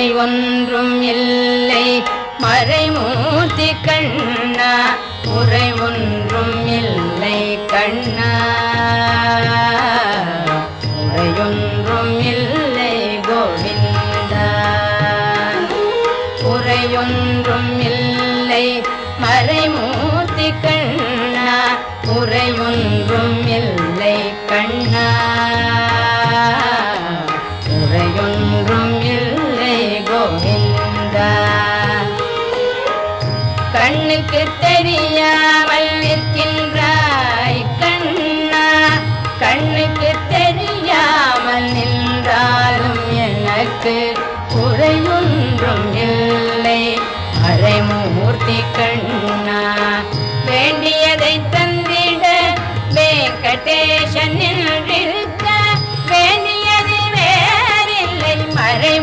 குறை ஒன்றும் இல்லை மறைமூர்த்தி கண்ணா குறை ஒன்றும் இல்லை கண்ணா குறையொன்றும் இல்லை கோவிந்தா குறையொன்றும் இல்லை மறைமூர்த்தி கண்ணா குறையொன்றும் இல்லை கண்ணா குறையொன்றும் இல்லை கோவிந்தா கண்ணுக்கு தெரியாமல் நிற்கின்றாய் கண்ணா கண்ணுக்கு தெரியாமல் நின்றாலும் எனக்கு குறையொன்றும் இல்லை மறைமூர்த்தி கண்ணா